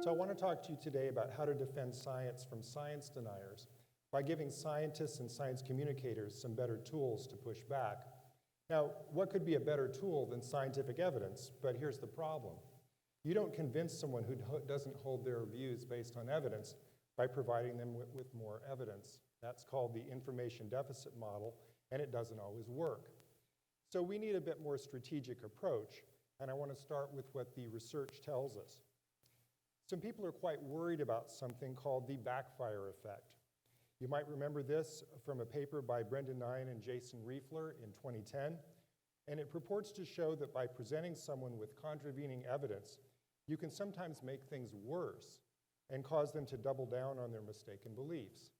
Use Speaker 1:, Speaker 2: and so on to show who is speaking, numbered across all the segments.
Speaker 1: So I want to talk to you today about how to defend science from science deniers by giving scientists and science communicators some better tools to push back. Now, what could be a better tool than scientific evidence? But here's the problem. You don't convince someone who doesn't hold their views based on evidence by providing them with more evidence. That's called the information deficit model, and it doesn't always work. So we need a bit more strategic approach, and I want to start with what the research tells us. Some people are quite worried about something called the backfire effect. You might remember this from a paper by Brendan Nine and Jason Riefler in 2010, and it purports to show that by presenting someone with contravening evidence, you can sometimes make things worse and cause them to double down on their mistaken beliefs.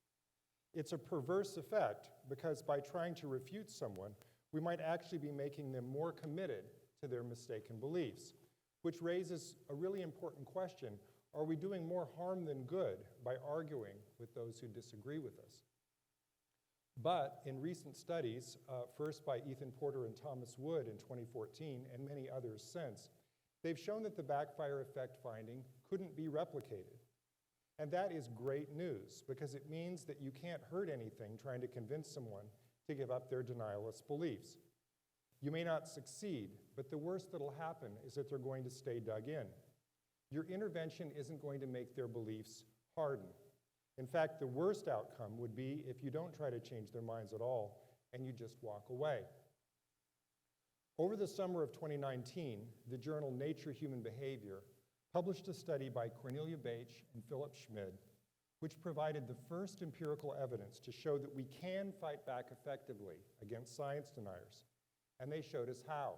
Speaker 1: It's a perverse effect because by trying to refute someone, we might actually be making them more committed to their mistaken beliefs, which raises a really important question. Are we doing more harm than good by arguing with those who disagree with us? But in recent studies, first by Ethan Porter and Thomas Wood in 2014 and many others since, they've shown that the backfire effect finding couldn't be replicated. And that is great news because it means that you can't hurt anything trying to convince someone to give up their denialist beliefs. You may not succeed, but the worst that'll happen is that they're going to stay dug in. Your intervention isn't going to make their beliefs harden. In fact, the worst outcome would be if you don't try to change their minds at all and you just walk away. Over the summer of 2019, the journal Nature Human Behavior published a study by Cornelia Bache and Philip Schmid, which provided the first empirical evidence to show that we can fight back effectively against science deniers. And they showed us how.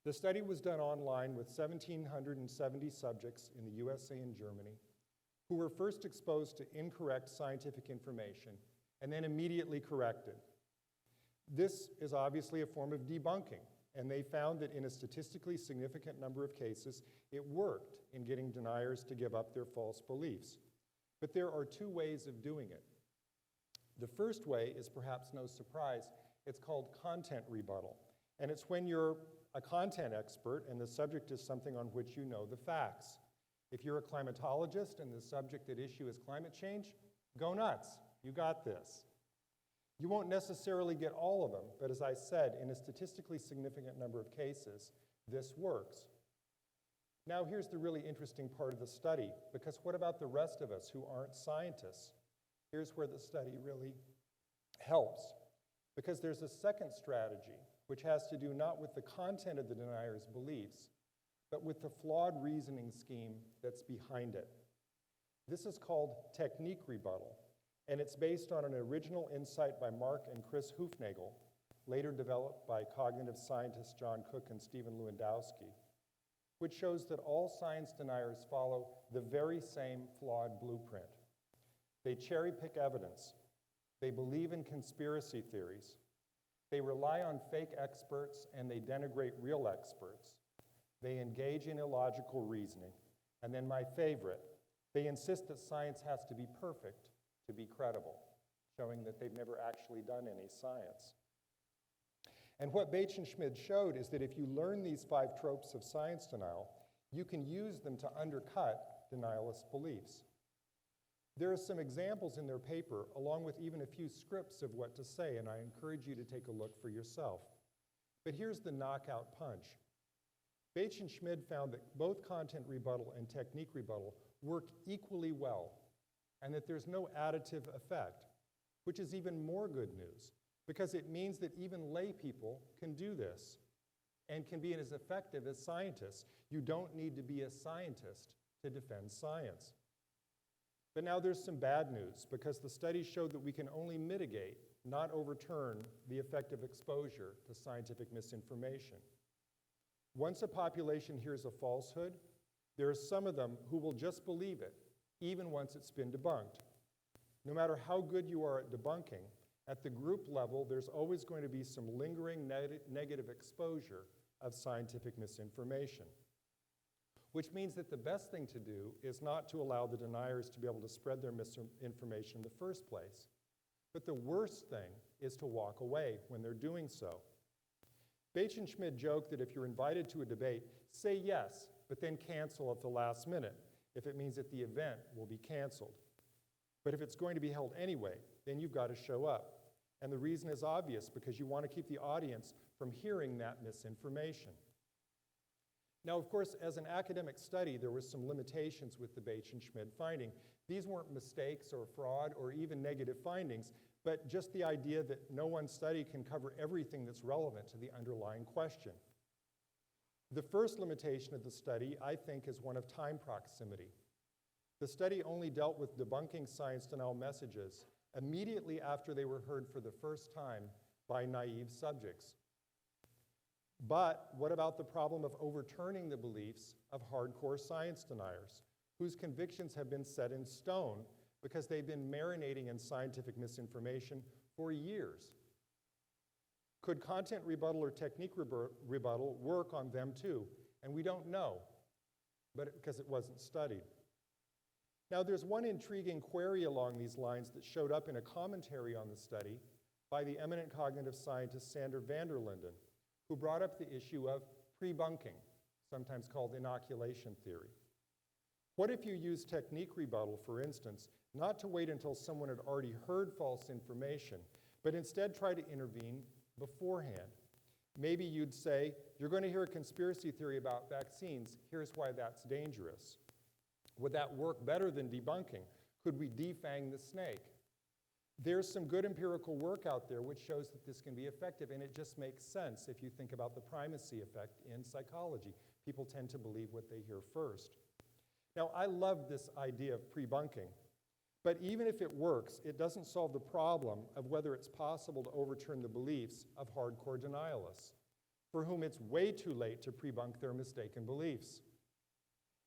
Speaker 1: The study was done online with 1,770 subjects in the USA and Germany who were first exposed to incorrect scientific information and then immediately corrected. This is obviously a form of debunking, and they found that in a statistically significant number of cases, it worked in getting deniers to give up their false beliefs. But there are two ways of doing it. The first way is perhaps no surprise. It's called content rebuttal, and it's when you're a content expert and the subject is something on which you know the facts. If you're a climatologist and the subject at issue is climate change, go nuts, you got this. You won't necessarily get all of them, but as I said, in a statistically significant number of cases, this works. Now here's the really interesting part of the study, because what about the rest of us who aren't scientists? Here's where the study really helps, because there's a second strategy, which has to do not with the content of the denier's beliefs, but with the flawed reasoning scheme that's behind it. This is called technique rebuttal, and it's based on an original insight by Mark and Chris Hufnagel, later developed by cognitive scientists John Cook and Stephen Lewandowski, which shows that all science deniers follow the very same flawed blueprint. They cherry-pick evidence. They believe in conspiracy theories. They rely on fake experts and they denigrate real experts. They engage in illogical reasoning. And then my favorite, they insist that science has to be perfect to be credible, showing that they've never actually done any science. And what Bache and Schmid showed is that if you learn these 5 tropes of science denial, you can use them to undercut denialist beliefs. There are some examples in their paper, along with even a few scripts of what to say, and I encourage you to take a look for yourself. But here's the knockout punch. Bache and Schmid found that both content rebuttal and technique rebuttal work equally well, and that there's no additive effect, which is even more good news, because it means that even lay people can do this and can be as effective as scientists. You don't need to be a scientist to defend science. But now there's some bad news, because the studies showed that we can only mitigate, not overturn, the effect of exposure to scientific misinformation. Once a population hears a falsehood, there are some of them who will just believe it, even once it's been debunked. No matter how good you are at debunking, at the group level, there's always going to be some lingering negative exposure of scientific misinformation. Which means that the best thing to do is not to allow the deniers to be able to spread their misinformation in the first place. But the worst thing is to walk away when they're doing so. Bache and Schmid joke that if you're invited to a debate, say yes, but then cancel at the last minute. if it means that the event will be canceled. But if it's going to be held anyway, then you've got to show up. And the reason is obvious, because you want to keep the audience from hearing that misinformation. Now, of course, as an academic study, there were some limitations with the Bache and Schmid finding. These weren't mistakes or fraud or even negative findings, but just the idea that no one study can cover everything that's relevant to the underlying question. The first limitation of the study, I think, is one of time proximity. The study only dealt with debunking science denial messages immediately after they were heard for the first time by naive subjects. But what about the problem of overturning the beliefs of hardcore science deniers, whose convictions have been set in stone because they've been marinating in scientific misinformation for years? Could content rebuttal or technique rebuttal work on them too? And we don't know, because it wasn't studied. Now, there's one intriguing query along these lines that showed up in a commentary on the study by the eminent cognitive scientist Sander van der Linden, who brought up the issue of pre-bunking, sometimes called inoculation theory. What if you use technique rebuttal, for instance, not to wait until someone had already heard false information, but instead try to intervene beforehand? Maybe you'd say, you're going to hear a conspiracy theory about vaccines. Here's why that's dangerous. Would that work better than debunking? Could we defang the snake? There's some good empirical work out there which shows that this can be effective, and it just makes sense if you think about the primacy effect in psychology. People tend to believe what they hear first. Now, I love this idea of pre-bunking, but even if it works, it doesn't solve the problem of whether it's possible to overturn the beliefs of hardcore denialists, for whom it's way too late to pre-bunk their mistaken beliefs.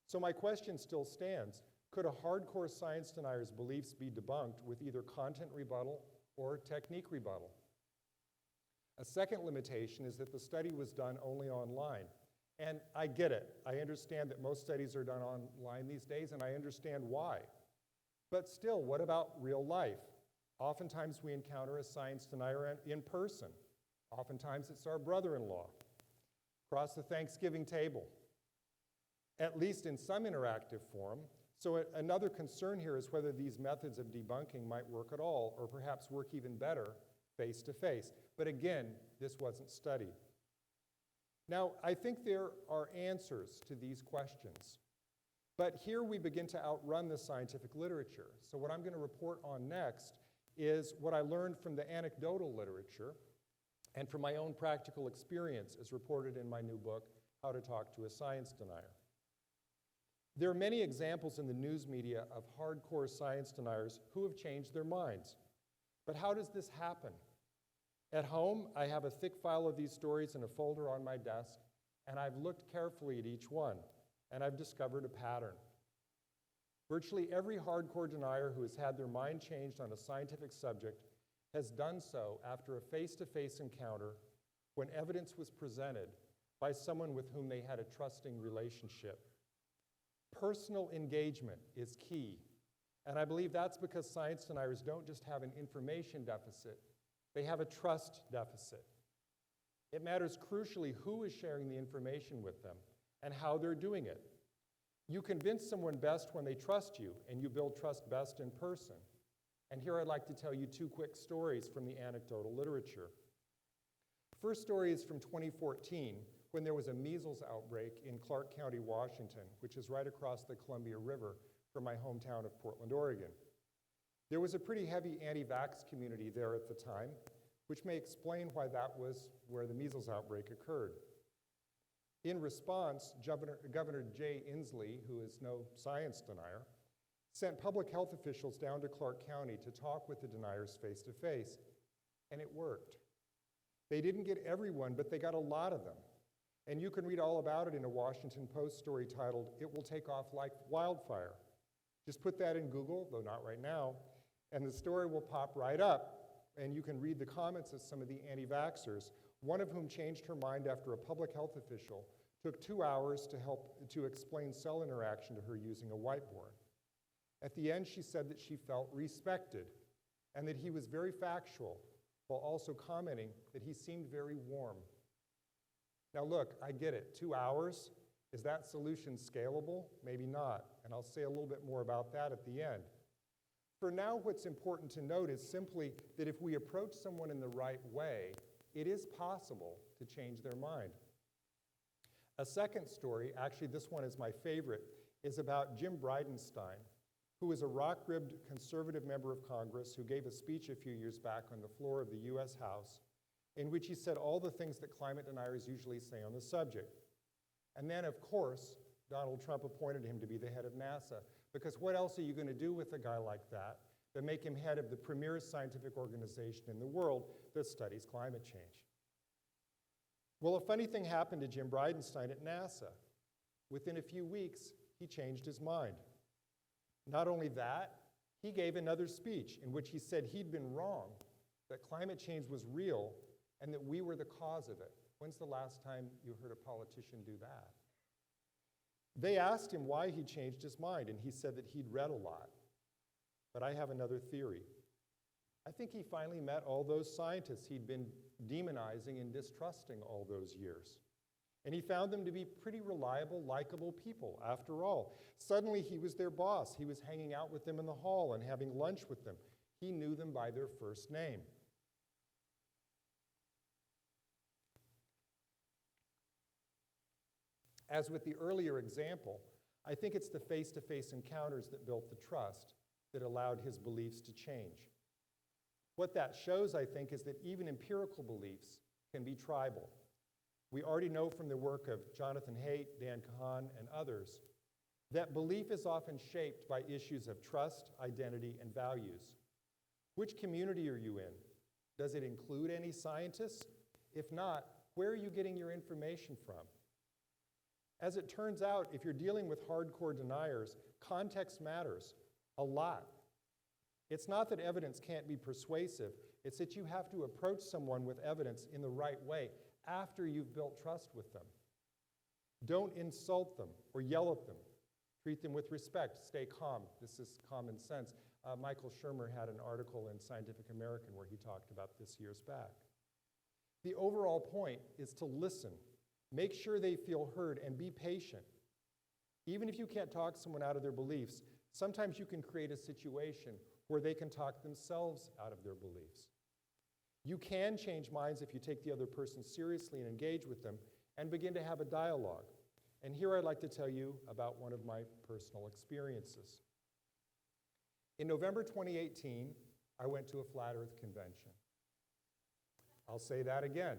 Speaker 1: So my question still stands. Could a hardcore science denier's beliefs be debunked with either content rebuttal or technique rebuttal? A second limitation is that the study was done only online. And I get it. I understand that most studies are done online these days, and I understand why. But still, what about real life? Oftentimes we encounter a science denier in person. Oftentimes it's our brother-in-law across the Thanksgiving table, at least in some interactive form. So another concern here is whether these methods of debunking might work at all, or perhaps work even better face-to-face. But again, this wasn't studied. Now, I think there are answers to these questions. But here we begin to outrun the scientific literature. So what I'm going to report on next is what I learned from the anecdotal literature and from my own practical experience as reported in my new book, How to Talk to a Science Denier. There are many examples in the news media of hardcore science deniers who have changed their minds. But how does this happen? At home, I have a thick file of these stories in a folder on my desk, and I've looked carefully at each one, and I've discovered a pattern. Virtually every hardcore denier who has had their mind changed on a scientific subject has done so after a face-to-face encounter when evidence was presented by someone with whom they had a trusting relationship. Personal engagement is key, and I believe that's because science deniers don't just have an information deficit, they have a trust deficit. It matters crucially who is sharing the information with them and how they're doing it. You convince someone best when they trust you, and you build trust best in person. And here I'd like to tell you two quick stories from the anecdotal literature. The first story is from 2014, when there was a measles outbreak in Clark County, Washington, which is right across the Columbia River from my hometown of Portland, Oregon. There was a pretty heavy anti-vax community there at the time, which may explain why that was where the measles outbreak occurred. In response, Governor Jay Inslee, who is no science denier, sent public health officials down to Clark County to talk with the deniers face-to-face, and it worked. They didn't get everyone, but they got a lot of them. And you can read all about it in a Washington Post story titled, "It Will Take Off Like Wildfire." Just put that in Google, though not right now, and the story will pop right up, and you can read the comments of some of the anti-vaxxers, one of whom changed her mind after a public health official took 2 hours to explain cell interaction to her using a whiteboard. At the end, she said that she felt respected and that he was very factual, while also commenting that he seemed very warm. Now look, I get it, 2 hours Is that solution scalable? Maybe not, and I'll say a little bit more about that at the end. For now, what's important to note is simply that if we approach someone in the right way, it is possible to change their mind. A second story, actually this one is my favorite, is about Jim Bridenstine, who is a rock-ribbed conservative member of Congress who gave a speech a few years back on the floor of the US House in which he said all the things that climate deniers usually say on the subject. And then, of course, Donald Trump appointed him to be the head of NASA, because what else are you going to do with a guy like that but make him head of the premier scientific organization in the world that studies climate change? Well, a funny thing happened to Jim Bridenstine at NASA. Within a few weeks, he changed his mind. Not only that, he gave another speech in which he said he'd been wrong, that climate change was real, and that we were the cause of it. When's the last time you heard a politician do that? They asked him why he changed his mind, and he said that he'd read a lot. But I have another theory. I think he finally met all those scientists he'd been demonizing and distrusting all those years. And he found them to be pretty reliable, likable people, after all. Suddenly, he was their boss. He was hanging out with them in the hall and having lunch with them. He knew them by their first name. As with the earlier example, I think it's the face-to-face encounters that built the trust that allowed his beliefs to change. What that shows, I think, is that even empirical beliefs can be tribal. We already know from the work of Jonathan Haidt, Dan Kahan, and others that belief is often shaped by issues of trust, identity, and values. Which community are you in? Does it include any scientists? If not, where are you getting your information from? As it turns out, if you're dealing with hardcore deniers, context matters a lot. It's not that evidence can't be persuasive, it's that you have to approach someone with evidence in the right way after you've built trust with them. Don't insult them or yell at them. Treat them with respect. Stay calm. This is common sense. Michael Shermer had an article in Scientific American where he talked about this years back. The overall point is to listen. Make sure they feel heard and be patient. Even if you can't talk someone out of their beliefs, sometimes you can create a situation where they can talk themselves out of their beliefs. You can change minds if you take the other person seriously and engage with them and begin to have a dialogue. And here I'd like to tell you about one of my personal experiences. In November 2018, I went to a Flat Earth convention. I'll say that again.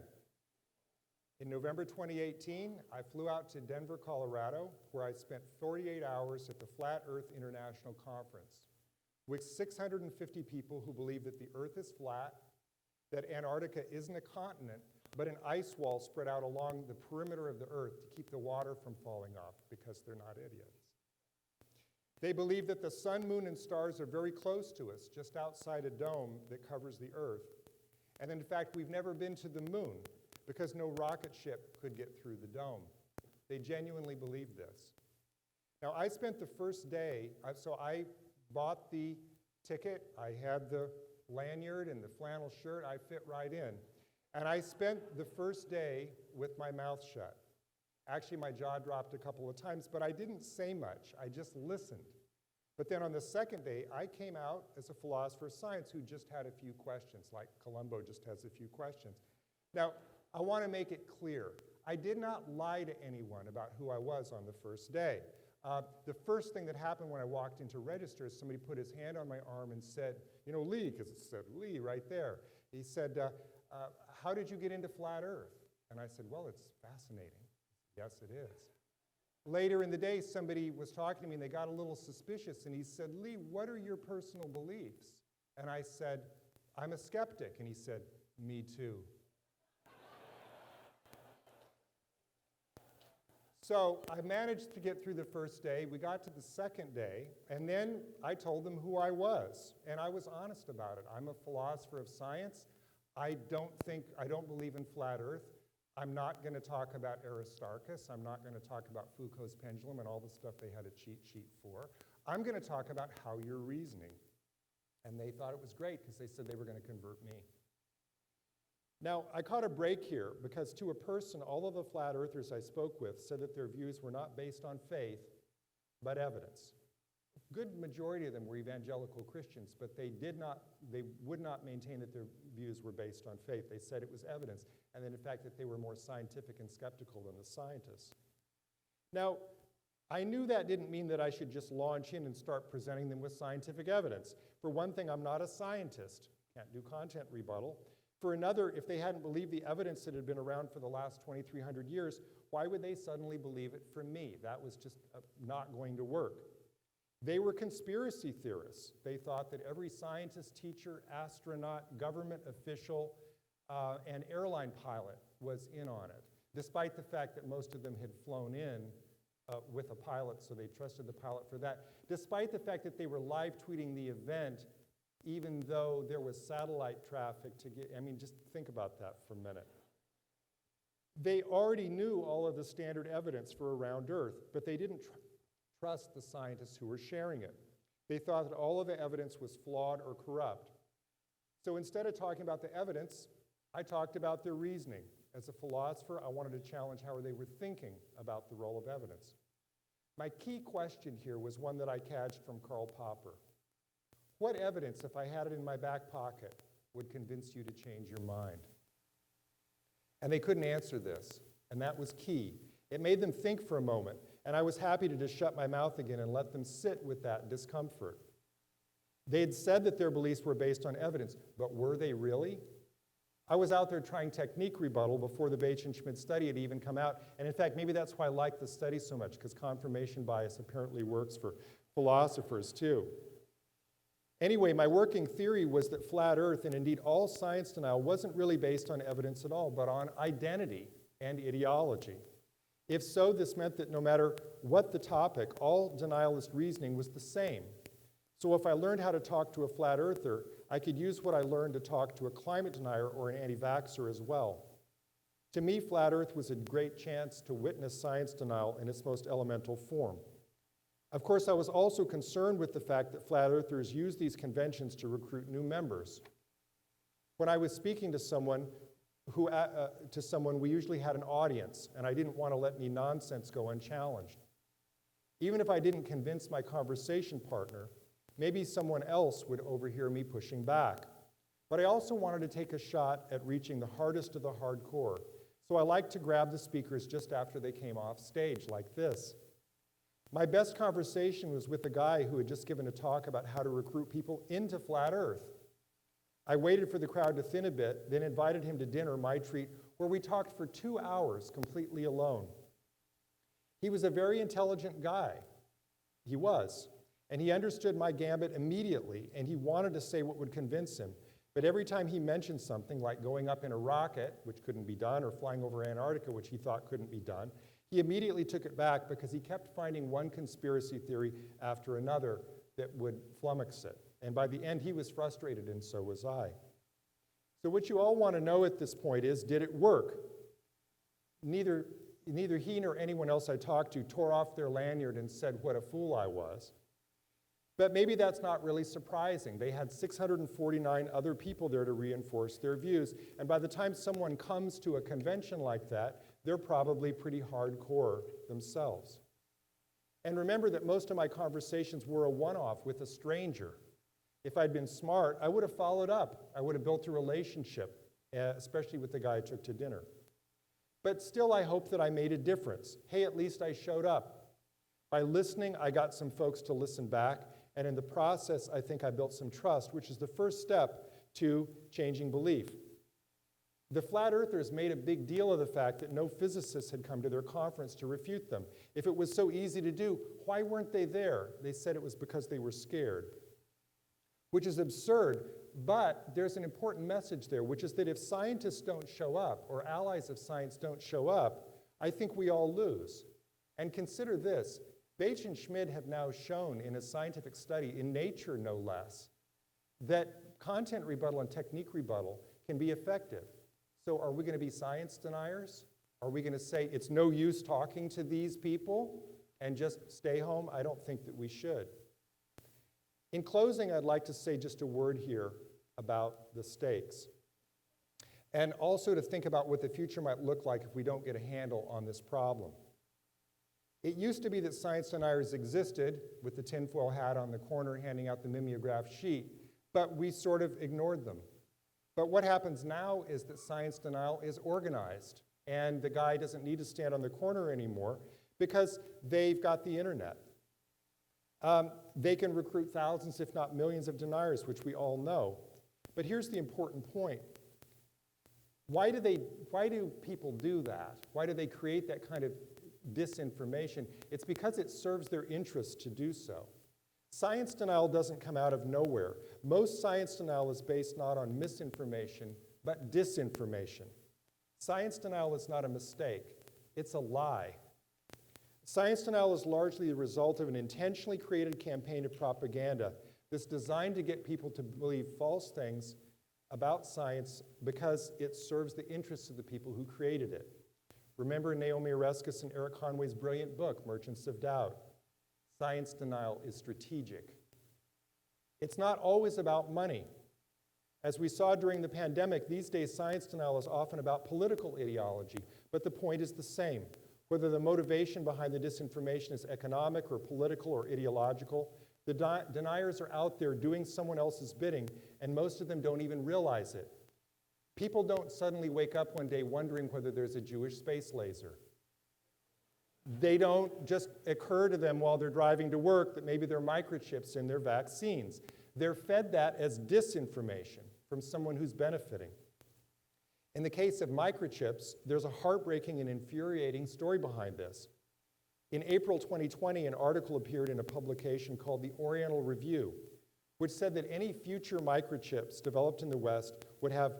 Speaker 1: In November 2018, I flew out to Denver, Colorado, where I spent 48 hours at the Flat Earth International Conference with 650 people who believe that the Earth is flat, that Antarctica isn't a continent, but an ice wall spread out along the perimeter of the Earth to keep the water from falling off because they're not idiots. They believe that the sun, moon, and stars are very close to us, just outside a dome that covers the Earth. And in fact, we've never been to the moon because no rocket ship could get through the dome. They genuinely believe this. Now, I spent the first day, so I bought the ticket, I had the lanyard and the flannel shirt, I fit right in. And I spent the first day with my mouth shut. Actually, my jaw dropped a couple of times, but I didn't say much, I just listened. But then on the second day, I came out as a philosopher of science who just had a few questions, like Columbo just has a few questions. Now, I want to make it clear, I did not lie to anyone about who I was on the first day. The first thing that happened when I walked into register is somebody put his hand on my arm and said, you know, Lee, because it said Lee right there. He said, how did you get into flat Earth? And I said, well, it's fascinating. Yes, it is. Later in the day, somebody was talking to me and they got a little suspicious and he said, Lee, what are your personal beliefs? And I said, I'm a skeptic. And he said, me too. So I managed to get through the first day. We got to the second day, and then I told them who I was, and I was honest about it. I'm a philosopher of science. I don't believe in flat Earth. I'm not going to talk about Aristarchus. I'm not going to talk about Foucault's pendulum and all the stuff they had a cheat sheet for. I'm going to talk about how you're reasoning. And they thought it was great because they said they were going to convert me. Now, I caught a break here because to a person, all of the flat earthers I spoke with said that their views were not based on faith, but evidence. A good majority of them were evangelical Christians, but they would not maintain that their views were based on faith. They said it was evidence, and then in fact that they were more scientific and skeptical than the scientists. Now, I knew that didn't mean that I should just launch in and start presenting them with scientific evidence. For one thing, I'm not a scientist, can't do content rebuttal. For another, if they hadn't believed the evidence that had been around for the last 2,300 years, why would they suddenly believe it from me? That was just not going to work. They were conspiracy theorists. They thought that every scientist, teacher, astronaut, government official, and airline pilot was in on it, despite the fact that most of them had flown in with a pilot, so they trusted the pilot for that, despite the fact that they were live tweeting the event even though there was satellite traffic to get, I mean, just think about that for a minute. They already knew all of the standard evidence for around Earth, but they didn't trust the scientists who were sharing it. They thought that all of the evidence was flawed or corrupt. So instead of talking about the evidence, I talked about their reasoning. As a philosopher, I wanted to challenge how they were thinking about the role of evidence. My key question here was one that I catched from Karl Popper. What evidence, if I had it in my back pocket, would convince you to change your mind? And they couldn't answer this, and that was key. It made them think for a moment, and I was happy to just shut my mouth again and let them sit with that discomfort. They had said that their beliefs were based on evidence, but were they really? I was out there trying technique rebuttal before the Bache and Schmidt study had even come out, and in fact, maybe that's why I like the study so much, because confirmation bias apparently works for philosophers too. Anyway, my working theory was that flat Earth, and indeed all science denial, wasn't really based on evidence at all, but on identity and ideology. If so, this meant that no matter what the topic, all denialist reasoning was the same. So if I learned how to talk to a flat earther, I could use what I learned to talk to a climate denier or an anti-vaxxer as well. To me, flat Earth was a great chance to witness science denial in its most elemental form. Of course, I was also concerned with the fact that flat earthers use these conventions to recruit new members. When I was speaking to someone, we usually had an audience, and I didn't want to let any nonsense go unchallenged. Even if I didn't convince my conversation partner, maybe someone else would overhear me pushing back. But I also wanted to take a shot at reaching the hardest of the hardcore. So I liked to grab the speakers just after they came off stage, like this. My best conversation was with a guy who had just given a talk about how to recruit people into flat Earth. I waited for the crowd to thin a bit, then invited him to dinner, my treat, where we talked for 2 hours completely alone. He was a very intelligent guy. He was. And he understood my gambit immediately, and he wanted to say what would convince him. But every time he mentioned something like going up in a rocket, which couldn't be done, or flying over Antarctica, which he thought couldn't be done, he immediately took it back because he kept finding one conspiracy theory after another that would flummox it. And by the end, he was frustrated, and so was I. So what you all want to know at this point is, did it work? Neither he nor anyone else I talked to tore off their lanyard and said what a fool I was. But maybe that's not really surprising. They had 649 other people there to reinforce their views. And by the time someone comes to a convention like that, they're probably pretty hardcore themselves. And remember that most of my conversations were a one-off with a stranger. If I'd been smart, I would have followed up. I would have built a relationship, especially with the guy I took to dinner. But still, I hope that I made a difference. Hey, at least I showed up. By listening, I got some folks to listen back. And in the process, I think I built some trust, which is the first step to changing belief. The flat earthers made a big deal of the fact that no physicists had come to their conference to refute them. If it was so easy to do, why weren't they there? They said it was because they were scared, which is absurd. But there's an important message there, which is that if scientists don't show up, or allies of science don't show up, I think we all lose. And consider this. Bache and Schmidt have now shown in a scientific study, in Nature no less, that content rebuttal and technique rebuttal can be effective. So are we going to be science deniers? Are we going to say it's no use talking to these people and just stay home? I don't think that we should. In closing, I'd like to say just a word here about the stakes. and also to think about what the future might look like if we don't get a handle on this problem. It used to be that science deniers existed with the tinfoil hat on the corner handing out the mimeograph sheet, but we sort of ignored them. But what happens now is that science denial is organized, and the guy doesn't need to stand on the corner anymore because they've got the internet. They can recruit thousands, if not millions, of deniers, which we all know. But here's the important point. Why do people do that? Why do they create that kind of disinformation? It's because it serves their interest to do so. Science denial doesn't come out of nowhere. Most science denial is based not on misinformation, but disinformation. Science denial is not a mistake, it's a lie. Science denial is largely the result of an intentionally created campaign of propaganda that's designed to get people to believe false things about science because it serves the interests of the people who created it. Remember Naomi Oreskes and Eric Conway's brilliant book, Merchants of Doubt. Science denial is strategic. It's not always about money. As we saw during the pandemic, these days science denial is often about political ideology, but the point is the same. Whether the motivation behind the disinformation is economic or political or ideological, the deniers are out there doing someone else's bidding, and most of them don't even realize it. People don't suddenly wake up one day wondering whether there's a Jewish space laser. They don't just occur to them while they're driving to work that maybe there are microchips in their vaccines. They're fed that as disinformation from someone who's benefiting. In the case of microchips, there's a heartbreaking and infuriating story behind this. In April 2020, an article appeared in a publication called the Oriental Review, which said that any future microchips developed in the West would have,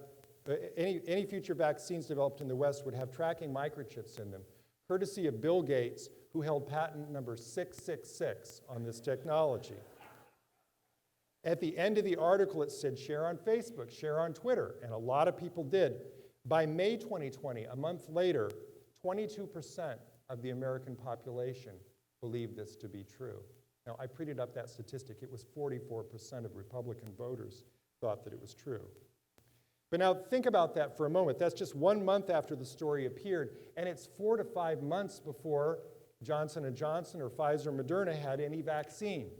Speaker 1: any future vaccines developed in the West would have tracking microchips in them, courtesy of Bill Gates, who held patent number 666 on this technology. At the end of the article, it said share on Facebook, share on Twitter, and a lot of people did. By May 2020, a month later, 22% of the American population believed this to be true. Now, I printed up that statistic. It was 44% of Republican voters thought that it was true. But now think about that for a moment. That's just 1 month after the story appeared, and it's 4 to 5 months before Johnson & Johnson or Pfizer or Moderna had any vaccine.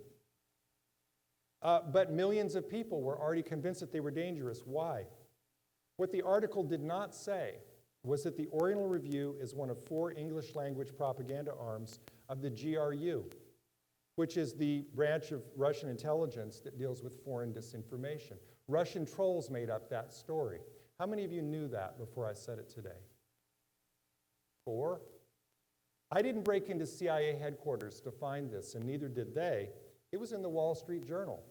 Speaker 1: But millions of people were already convinced that they were dangerous. Why? What the article did not say was that the Oriental Review is one of 4 English language propaganda arms of the GRU, which is the branch of Russian intelligence that deals with foreign disinformation. Russian trolls made up that story. How many of you knew that before I said it today? 4? I didn't break into CIA headquarters to find this, and neither did they. It was in the Wall Street Journal.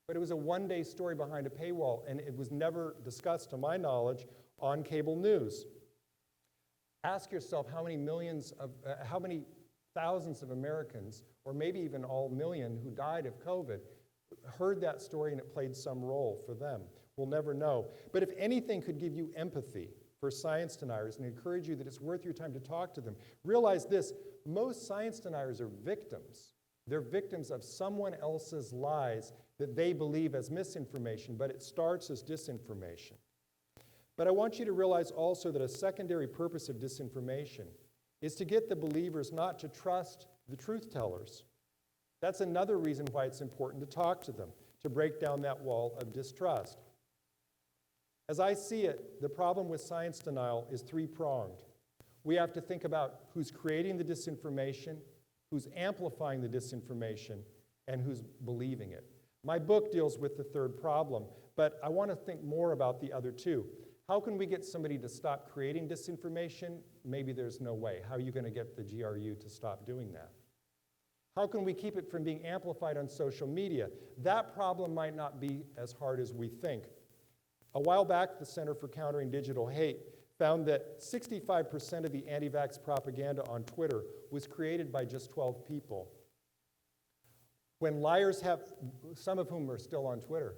Speaker 1: But it was a one-day story behind a paywall, and it was never discussed, to my knowledge, on cable news. Ask yourself how many thousands of Americans, or maybe even all million who died of COVID, heard that story and it played some role for them. We'll never know. But if anything could give you empathy for science deniers and encourage you that it's worth your time to talk to them, realize this: most science deniers are victims. They're victims of someone else's lies that they believe as misinformation, but it starts as disinformation. But I want you to realize also that a secondary purpose of disinformation is to get the believers not to trust the truth tellers. That's another reason why it's important to talk to them, to break down that wall of distrust. As I see it, the problem with science denial is three-pronged. We have to think about who's creating the disinformation, who's amplifying the disinformation, and who's believing it. My book deals with the third problem, but I want to think more about the other two. How can we get somebody to stop creating disinformation? Maybe there's no way. How are you going to get the GRU to stop doing that? How can we keep it from being amplified on social media? That problem might not be as hard as we think. A while back, the Center for Countering Digital Hate found that 65% of the anti-vax propaganda on Twitter was created by just 12 people. When liars have, some of whom are still on Twitter,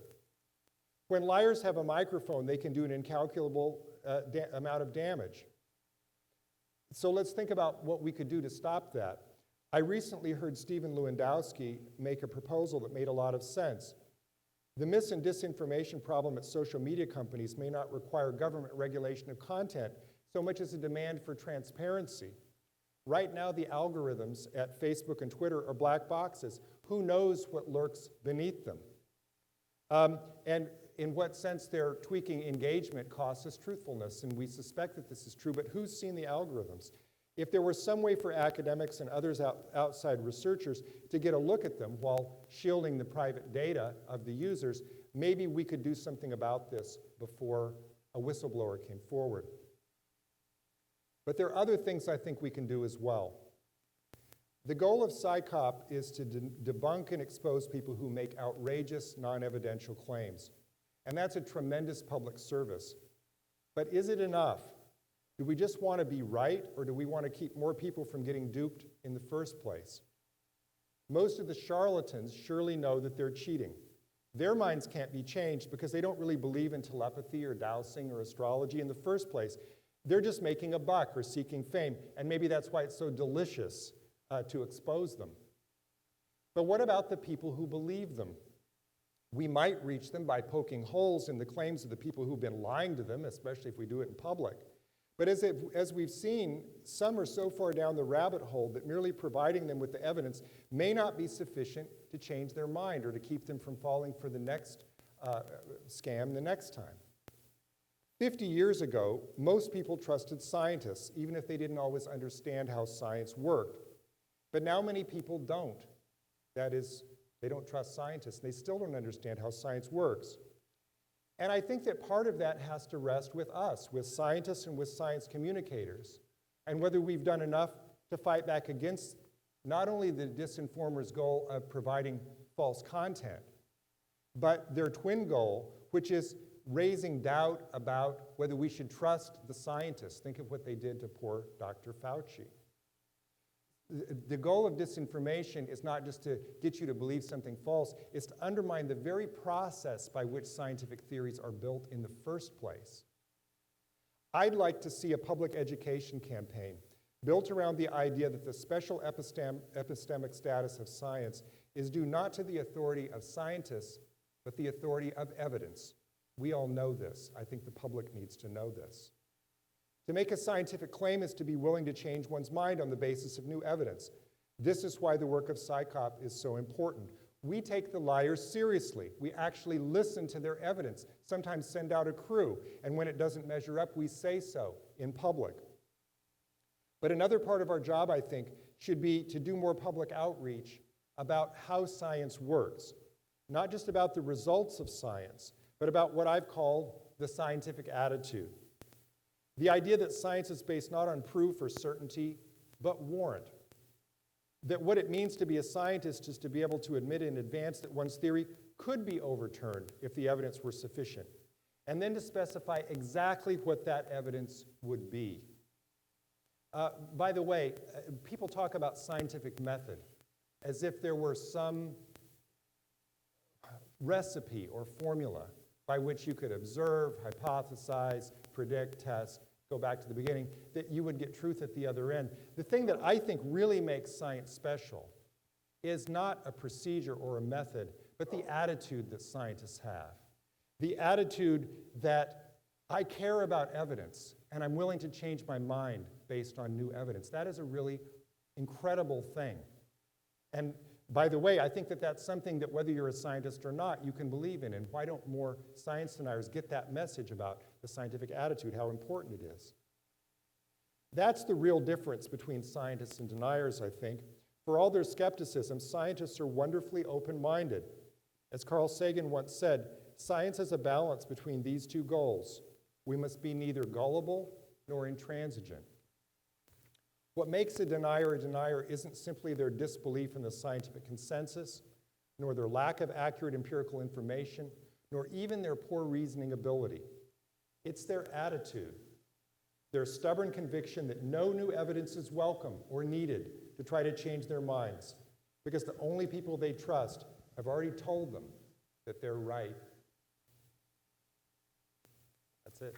Speaker 1: when liars have a microphone, they can do an incalculable amount of damage. So let's think about what we could do to stop that. I recently heard Stephen Lewandowski make a proposal that made a lot of sense. The mis- and disinformation problem at social media companies may not require government regulation of content so much as a demand for transparency. Right now, the algorithms at Facebook and Twitter are black boxes. Who knows what lurks beneath them? And in what sense they're tweaking engagement costs us truthfulness, and we suspect that this is true, but who's seen the algorithms? If there was some way for academics and others outside researchers to get a look at them while shielding the private data of the users, maybe we could do something about this before a whistleblower came forward. But there are other things I think we can do as well. The goal of SciCop is to debunk and expose people who make outrageous, non-evidential claims. And that's a tremendous public service. But is it enough? Do we just want to be right, or do we want to keep more people from getting duped in the first place? Most of the charlatans surely know that they're cheating. Their minds can't be changed because they don't really believe in telepathy or dowsing or astrology in the first place. They're just making a buck or seeking fame, and maybe that's why it's so delicious to expose them. But what about the people who believe them? We might reach them by poking holes in the claims of the people who've been lying to them, especially if we do it in public. But as we've seen, some are so far down the rabbit hole that merely providing them with the evidence may not be sufficient to change their mind or to keep them from falling for the next scam the next time. 50 years ago, most people trusted scientists, even if they didn't always understand how science worked. But now many people don't. That is, they don't trust scientists. They still don't understand how science works. And I think that part of that has to rest with us, with scientists and with science communicators, and whether we've done enough to fight back against not only the disinformers' goal of providing false content, but their twin goal, which is raising doubt about whether we should trust the scientists. Think of what they did to poor Dr. Fauci. The goal of disinformation is not just to get you to believe something false, it's to undermine the very process by which scientific theories are built in the first place. I'd like to see a public education campaign built around the idea that the special epistemic status of science is due not to the authority of scientists, but the authority of evidence. We all know this. I think the public needs to know this. To make a scientific claim is to be willing to change one's mind on the basis of new evidence. This is why the work of SciCop is so important. We take the liars seriously. We actually listen to their evidence, sometimes send out a crew, and when it doesn't measure up, we say so in public. But another part of our job, I think, should be to do more public outreach about how science works. Not just about the results of science, but about what I've called the scientific attitude. The idea that science is based not on proof or certainty, but warrant. That what it means to be a scientist is to be able to admit in advance that one's theory could be overturned if the evidence were sufficient, and then to specify exactly what that evidence would be. By the way, people talk about scientific method as if there were some recipe or formula by which you could observe, hypothesize, predict, test, go back to the beginning, that you would get truth at the other end. The thing that I think really makes science special is not a procedure or a method, but the attitude that scientists have. The attitude that I care about evidence, and I'm willing to change my mind based on new evidence. That is a really incredible thing. And by the way, I think that that's something that whether you're a scientist or not, you can believe in. And why don't more science deniers get that message about the scientific attitude, how important it is? That's the real difference between scientists and deniers, I think. For all their skepticism, scientists are wonderfully open-minded. As Carl Sagan once said, science has a balance between these two goals. We must be neither gullible nor intransigent. What makes a denier isn't simply their disbelief in the scientific consensus, nor their lack of accurate empirical information, nor even their poor reasoning ability. It's their attitude, their stubborn conviction that no new evidence is welcome or needed to try to change their minds, because the only people they trust have already told them that they're right. That's it.